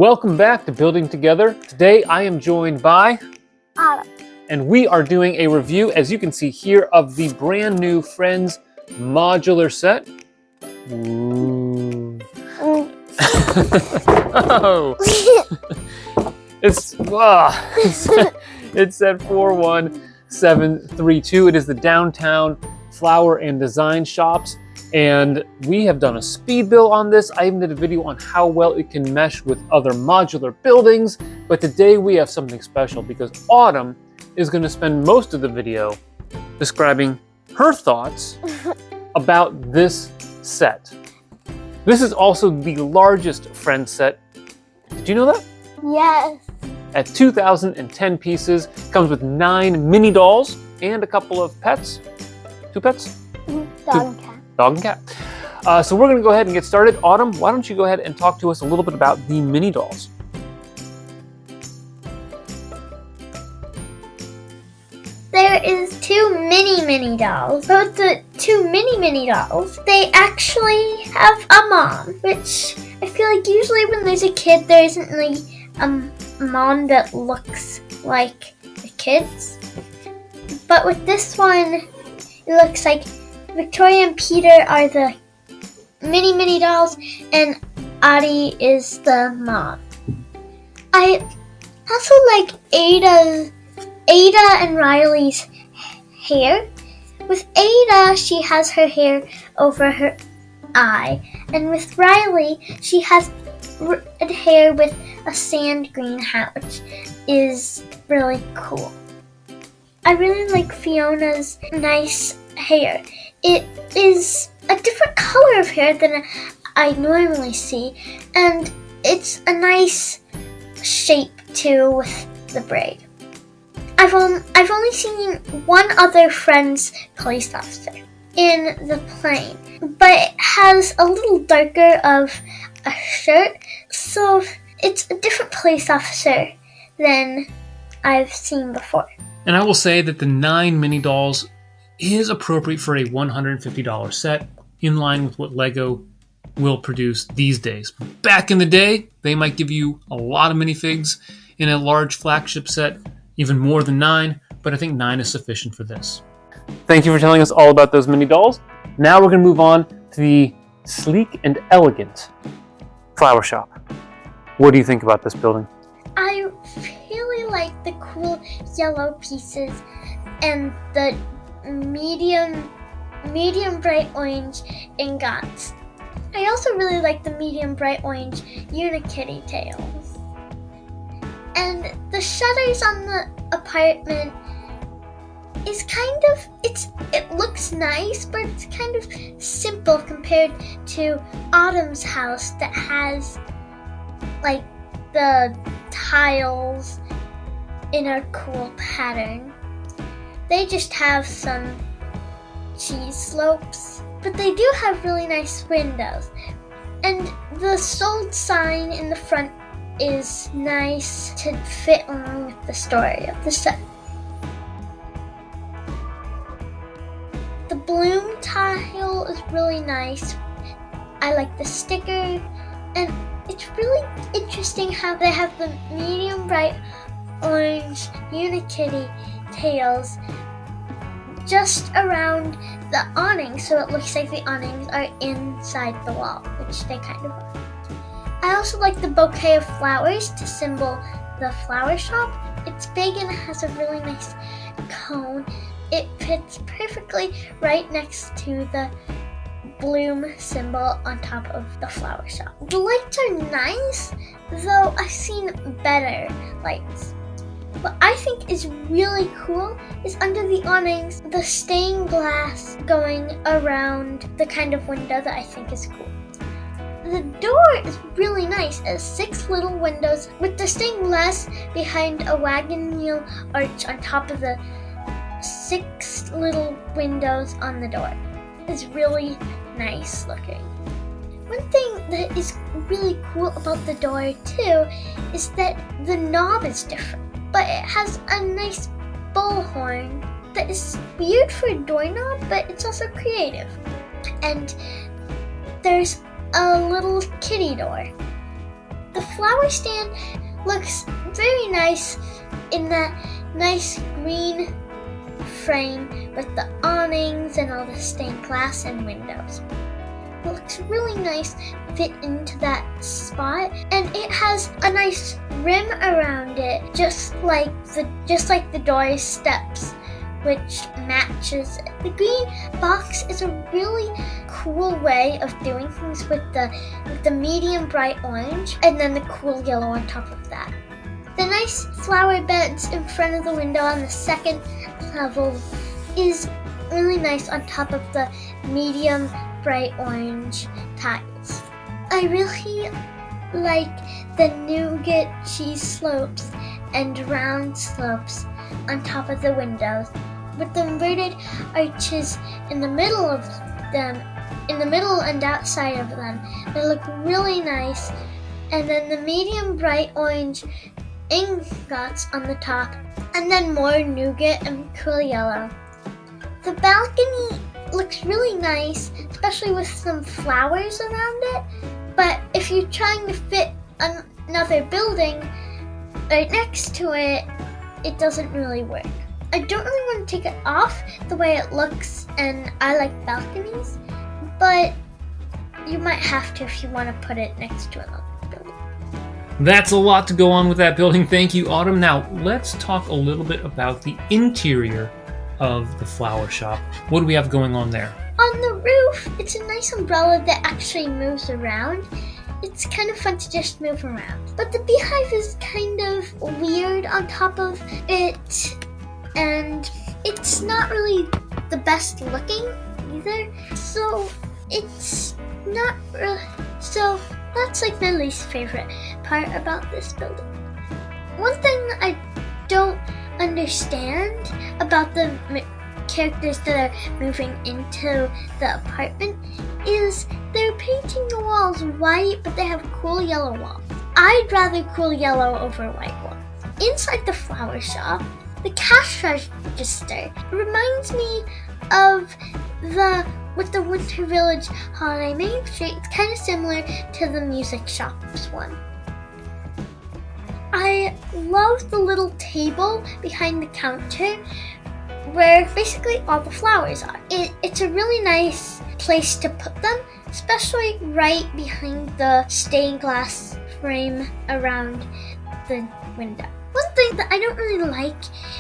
Welcome back to Building Together. Today I am joined by Autumn. And we are doing a review, as you can see here, of the brand new Friends Modular set. Ooh. Oh. It's set 41732. It is the downtown flower and design shops. And we have done a speed build on this. I even did a video on how well it can mesh with other modular buildings. But today we have something special because Autumn is going to spend most of the video describing her thoughts about this set. This is also the largest Friends set. Did you know that? Yes. At 2,010 pieces, comes with 9 mini dolls and a couple of pets. 2 pets? Dog and cat. Dog and cat. So we're going to go ahead and get started. Autumn, why don't you go ahead and talk to us a little bit about the mini dolls? There is 2 mini dolls. Both the 2 mini dolls, they actually have a mom, which I feel like usually when there's a kid, there isn't really a mom that looks like the kids. But with this one, it looks like Victoria and Peter are the mini dolls, and Addie is the mom. I also like Ada and Riley's hair. With Ada, she has her hair over her eye, and with Riley, she has red hair with a sand green hat, which is really cool. I really like Fiona's nice hair. It is a different color of hair than I normally see, and it's a nice shape too with the braid. I've only seen one other Friends police officer in the plane, but it has a little darker of a shirt, so it's a different police officer than I've seen before. And I will say that the 9 mini dolls is appropriate for a $150 set, in line with what LEGO will produce these days. Back in the day, they might give you a lot of minifigs in a large flagship set, even more than 9, but I think 9 is sufficient for this. Thank you for telling us all about those mini dolls. Now we're going to move on to the sleek and elegant flower shop. What do you think about this building? I really like the cool yellow pieces and the medium bright orange ingots. I also really like the medium bright orange Unikitty tails. And the shutters on the apartment is it looks nice, but it's kind of simple compared to Autumn's house that has like the tiles in a cool pattern. They just have some cheese slopes, but they do have really nice windows. And the sold sign in the front is nice to fit along with the story of the set. The bloom tile is really nice. I like the sticker, and it's really interesting how they have the medium bright orange Unikitty tails just around the awning, so it looks like the awnings are inside the wall, which they kind of are. I also like the bouquet of flowers to symbol the flower shop. It's big and it has a really nice cone. It fits perfectly right next to the bloom symbol on top of the flower shop. The lights are nice, though I've seen better lights. What I think is really cool is under the awnings, the stained glass going around the kind of window that I think is cool. The door is really nice. It has 6 little windows with the stained glass behind a wagon wheel arch on top of the 6 little windows on the door. It's really nice looking. One thing that is really cool about the door too is that the knob is different, but it has a nice bullhorn that is weird for a doorknob, but it's also creative. And there's a little kitty door. The flower stand looks very nice in that nice green frame with the awnings and all the stained glass and windows. It looks really nice fit into that spot, and it has a nice rim around it, just like the door steps, which matches it. The green box is a really cool way of doing things with the medium bright orange and then the cool yellow on top of that. The nice flower beds in front of the window on the second level is really nice on top of the medium bright orange tiles. I really like the nougat cheese slopes and round slopes on top of the windows, with the inverted arches in the middle of them, in the middle and outside of them. They look really nice. And then the medium bright orange ingots on the top, and then more nougat and cool yellow. The balcony looks really nice, especially with some flowers around it, but if you're trying to fit another building right next to it, it doesn't really work. I don't really want to take it off the way it looks, and I like balconies, but you might have to if you want to put it next to another building. That's a lot to go on with that building. Thank you, Autumn. Now, let's talk a little bit about the interior of the flower shop. What do we have going on there? On the roof, it's a nice umbrella that actually moves around. It's kind of fun to just move around. But the beehive is kind of weird on top of it, and it's not really the best looking either. So it's not really, so that's like my least favorite part about this building. One thing I don't understand about the characters that are moving into the apartment is they're painting the walls white, but they have cool yellow walls. I'd rather cool yellow over white walls. Inside the flower shop, the cash register reminds me of with the Winter Village Holiday Main Street. It's kind of similar to the music shop's one. I love the little table behind the counter where basically all the flowers are. It's a really nice place to put them, especially right behind the stained glass frame around the window. One thing that I don't really like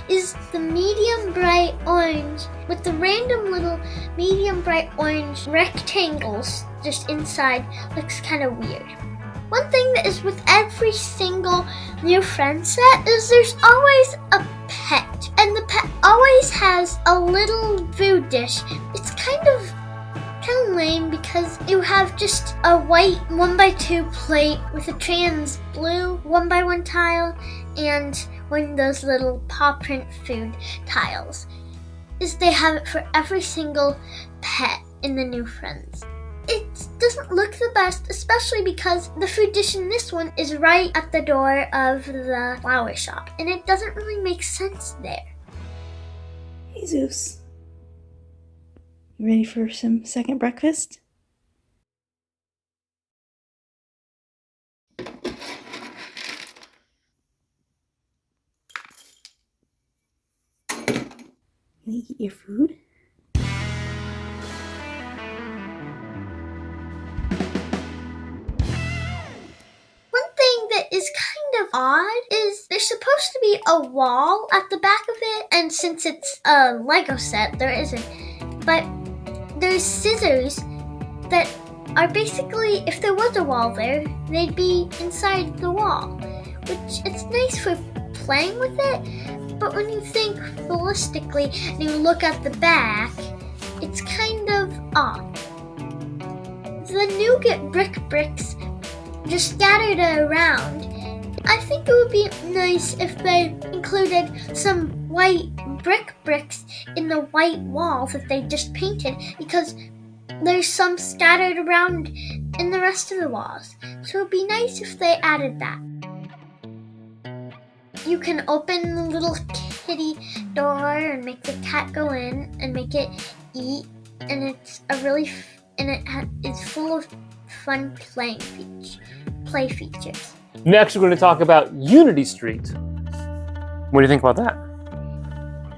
is the medium bright orange with the random little medium bright orange rectangles just inside. Looks kind of weird. One thing that is with every single new Friends set is there's always a pet, and the pet always has a little food dish. It's kind of lame because you have just a white 1x2 plate with a trans blue 1x1 tile and one of those little paw print food tiles. They have it for every single pet in the new Friends. It doesn't look the best, especially because the food dish in this one is right at the door of the flower shop, and it doesn't really make sense there. Hey Zeus, you ready for some second breakfast? Gonna eat your food? Is kind of odd is there's supposed to be a wall at the back of it, and since it's a Lego set, there isn't. But there's scissors that are basically, if there was a wall there, they'd be inside the wall, which it's nice for playing with it, but when you think holistically and you look at the back, it's kind of odd. The nougat bricks just scattered around. I think it would be nice if they included some white bricks in the white wall that they just painted, because there's some scattered around in the rest of the walls. So it would be nice if they added that. You can open the little kitty door and make the cat go in and make it eat, and it's it's full of fun play features. Next, we're going to talk about Unity Street. What do you think about that?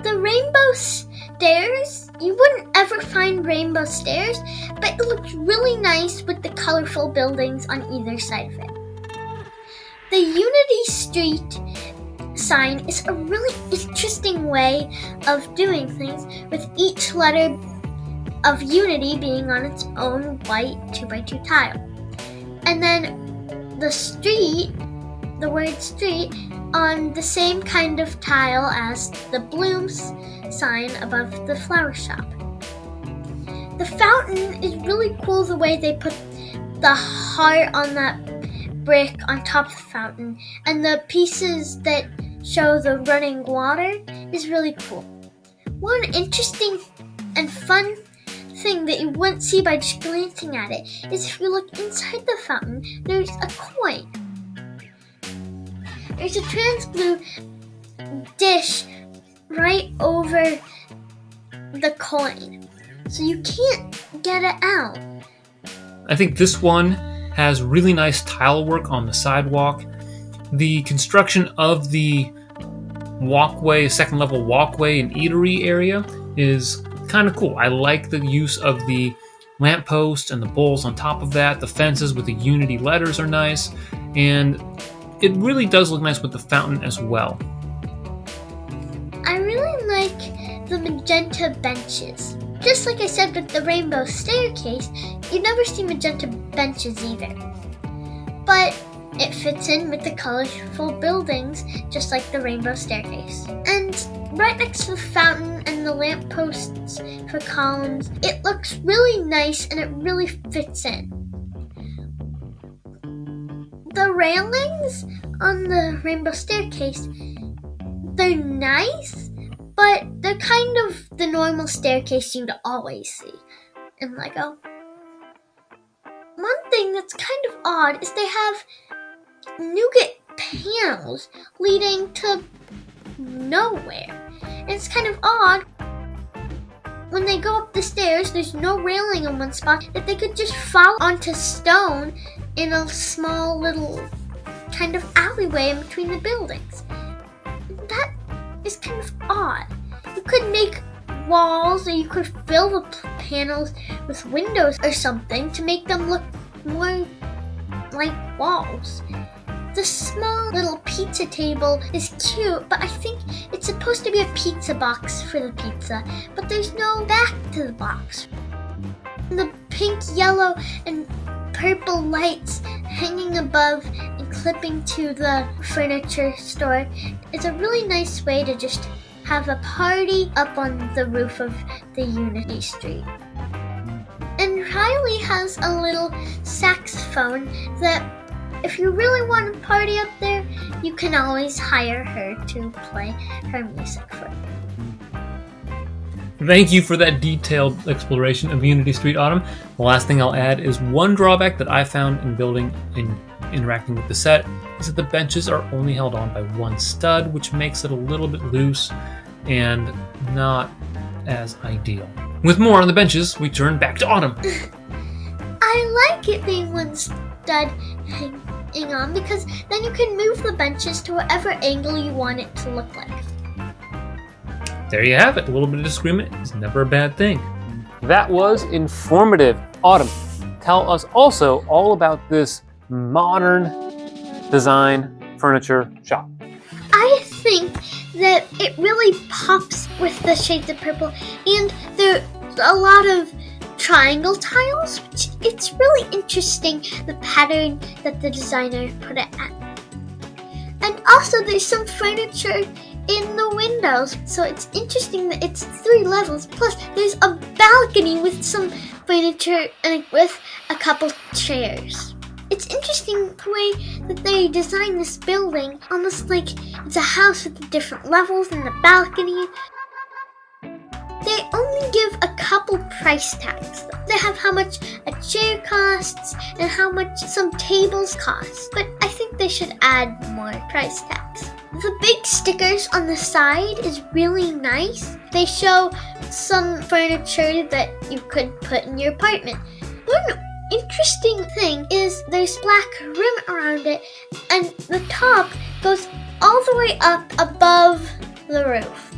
The rainbow stairs, you wouldn't ever find rainbow stairs, but it looks really nice with the colorful buildings on either side of it. The Unity Street sign is a really interesting way of doing things, with each letter of Unity being on its own white 2x2 tile. And then the street, the word street, on the same kind of tile as the blooms sign above the flower shop. The fountain is really cool, the way they put the heart on that brick on top of the fountain, and the pieces that show the running water is really cool. One interesting and fun thing that you wouldn't see by just glancing at it is if you look inside the fountain, there's a coin. There's a trans blue dish right over the coin, so you can't get it out. I think this one has really nice tile work on the sidewalk. The construction of the walkway, second level walkway and eatery area is kind of cool. I like the use of the lamppost and the bowls on top of that. The fences with the Unity letters are nice, and it really does look nice with the fountain as well. I really like the magenta benches. Just like I said with the rainbow staircase, you never see magenta benches either. But it fits in with the colorful buildings, just like the rainbow staircase. And right next to the fountain and the lampposts for columns, it looks really nice and it really fits in. The railings on the rainbow staircase, they're nice, but they're kind of the normal staircase you'd always see in Lego. One thing that's kind of odd is they have nougat panels leading to nowhere. And it's kind of odd. When they go up the stairs, there's no railing in one spot that they could just fall onto stone in a small little kind of alleyway in between the buildings. That is kind of odd. You could make walls, or you could fill the panels with windows or something to make them look more like walls. The small little pizza table is cute, but I think it's supposed to be a pizza box for the pizza, but there's no back to the box. The pink, yellow, and purple lights hanging above and clipping to the furniture store is a really nice way to just have a party up on the roof of the Unity Street. And Riley has a little saxophone that if you really want to party up there, you can always hire her to play her music for you. Thank you for that detailed exploration of Unity Street, Autumn. The last thing I'll add is one drawback that I found in building and interacting with the set is that the benches are only held on by one stud, which makes it a little bit loose and not as ideal. With more on the benches, we turn back to Autumn. I like it being one stud hanging on because then you can move the benches to whatever angle you want it to look like. There you have it. A little bit of disagreement is never a bad thing. That was informative. Autumn, tell us also all about this modern design furniture shop. I think that it really pops with the shades of purple, and there's a lot of triangle tiles, which it's really interesting, the pattern that the designer put it at. And also there's some furniture in the windows, so it's interesting that it's 3 levels, plus there's a balcony with some furniture and with a couple chairs. It's interesting the way that they designed this building, almost like it's a house with the different levels and the balcony. They only give a couple price tags. They have how much a chair costs and how much some tables cost, but I think they should add more price tags. The big stickers on the side is really nice. They show some furniture that you could put in your apartment. One interesting thing is is there's black rim around it, and the top goes all the way up above the roof.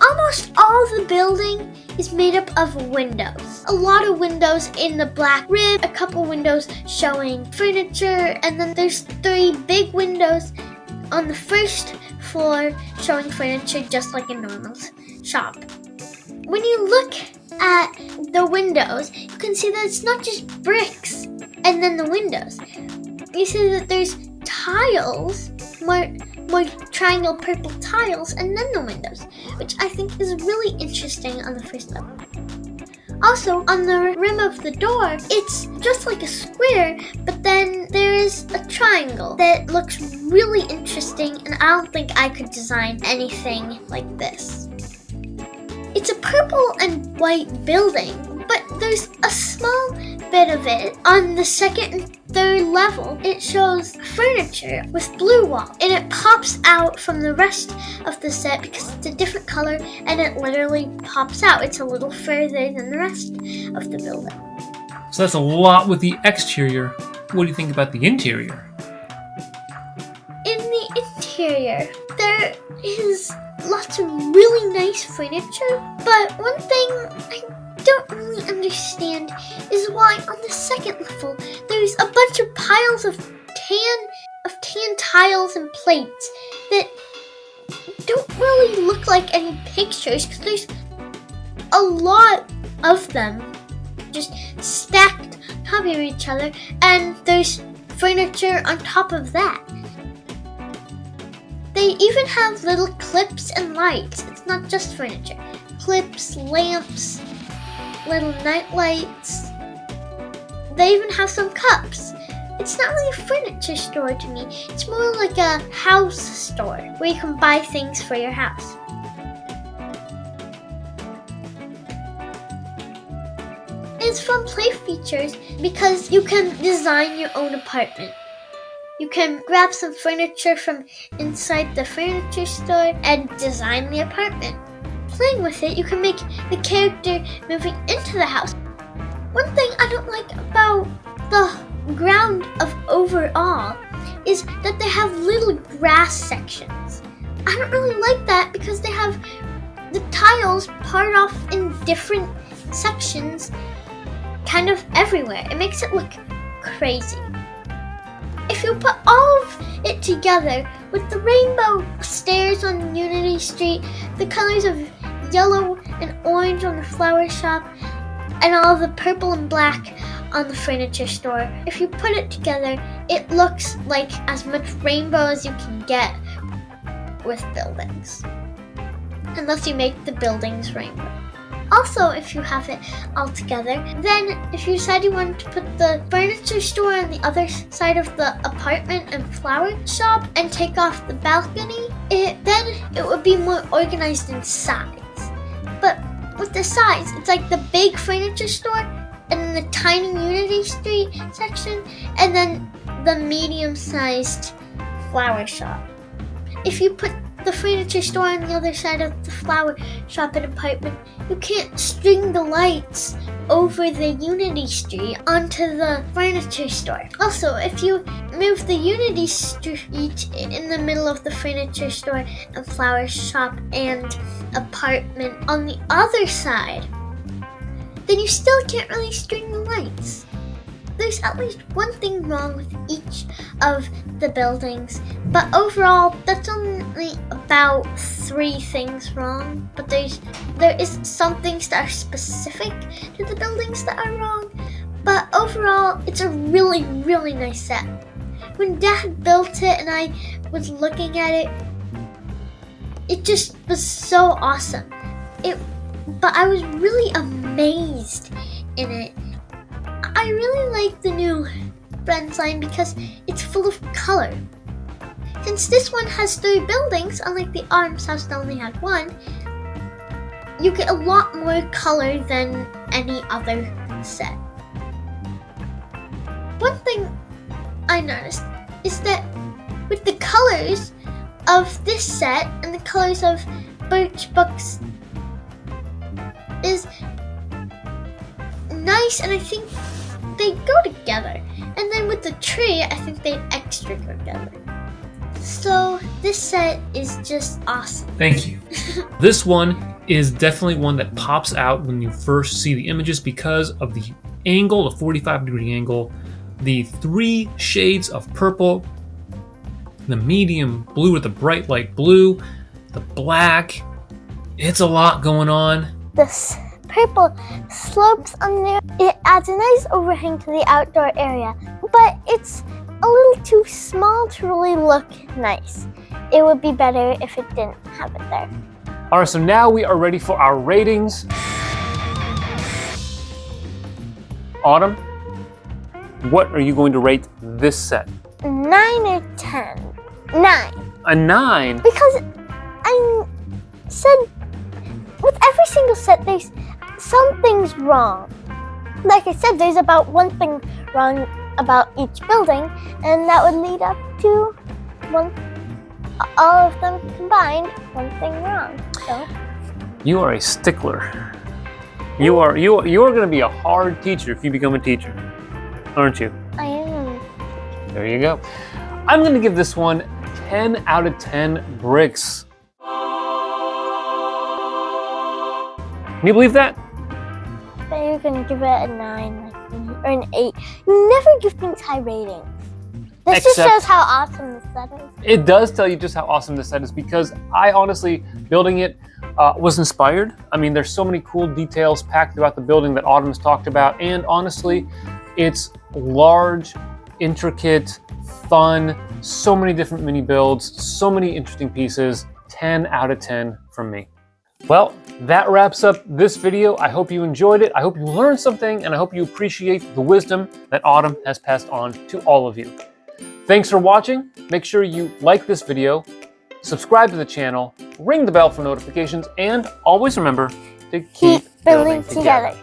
Almost all the building is made up of windows. A lot of windows in the black rib, a couple windows showing furniture, and then there's 3 big windows on the first floor showing furniture just like a normal shop. When you look at the windows, you can see that it's not just bricks and then the windows. You see that there's tiles, more triangle purple tiles, and then the windows, which I think is really interesting on the first level. Also, on the rim of the door, it's just like a square, but then there is a triangle that looks really interesting, and I don't think I could design anything like this. It's a purple and white building, but there's a small bit of it on the second and third level. It shows furniture with blue walls, and it pops out from the rest of the set because it's a different color, and it literally pops out. It's a little further than the rest of the building. So that's a lot with the exterior. What do you think about the interior? In the interior, there is lots of really nice furniture, but one thing I don't really understand is why on the second level there's a bunch of piles of tan tiles and plates that don't really look like any pictures, because there's a lot of them just stacked on top of each other, and there's furniture on top of that. They even have little clips and lights. It's not just furniture. Clips, lamps, little night lights. They even have some cups. It's not really a furniture store to me. It's more like a house store where you can buy things for your house. It's fun play features because you can design your own apartment. You can grab some furniture from inside the furniture store and design the apartment. Playing with it, you can make the character moving into the house. One thing I don't like about the ground of overall is that they have little grass sections. I don't really like that because they have the tiles part off in different sections kind of everywhere. It makes it look crazy. If you put all of it together with the rainbow stairs on Unity Street, the colors of yellow and orange on the flower shop, and all the purple and black on the furniture store, if you put it together, it looks like as much rainbow as you can get with buildings. Unless you make the buildings rainbow. Also, if you have it all together, then if you decide you want to put the furniture store on the other side of the apartment and flower shop and take off the balcony, then it would be more organized in size. But with the size, it's like the big furniture store and then the tiny Unity Street section and then the medium-sized flower shop. If you put the furniture store on the other side of the flower shop and apartment, you can't string the lights over the Unity Street onto the furniture store. Also, if you move the Unity Street in the middle of the furniture store and flower shop and apartment on the other side, then you still can't really string the lights. There's at least one thing wrong with each of the buildings, but overall, that's only about 3 things wrong. But there is some things that are specific to the buildings that are wrong, but overall, it's a really, really nice set. When Dad built it and I was looking at it, it just was so awesome. But I was really amazed in it. I really like the new Friends line because it's full of color. Since this one has 3 buildings, unlike the Arms house that only had 1, you get a lot more color than any other set. One thing I noticed is that with the colors of this set and the colors of Birch Books is nice, and I think they go together. And with the tree, I think they extra go together. So this set is just awesome. Thank you. This one is definitely one that pops out when you first see the images because of the angle, the 45-degree angle, the 3 shades of purple, the medium blue with the bright light blue, the black. It's a lot going on. This purple slopes on there. It adds a nice overhang to the outdoor area, but it's a little too small to really look nice. It would be better if it didn't have it there. All right, so now we are ready for our ratings. Autumn, what are you going to rate this set? 9 or 10? 9. A 9? Because I said with every single set there's some things wrong. Like I said, there's about one thing wrong about each building, and that would lead up to all of them combined, one thing wrong. So You are a stickler. You are going to be a hard teacher if you become a teacher, aren't you? I am. There you go. I'm going to give this one 10 out of 10 bricks. Can you believe that? But you're gonna give it a 9 or an 8. You never give things high ratings. This just shows how awesome this set is. It does tell you just how awesome this set is because I honestly, building it, was inspired. I mean, there's so many cool details packed throughout the building that Autumn's talked about, and honestly, it's large, intricate, fun, so many different mini builds, so many interesting pieces. 10 out of 10 from me. Well, that wraps up this video. I hope you enjoyed it. I hope you learned something, and I hope you appreciate the wisdom that Autumn has passed on to all of you. Thanks for watching. Make sure you like this video, subscribe to the channel, ring the bell for notifications, and always remember to keep building together.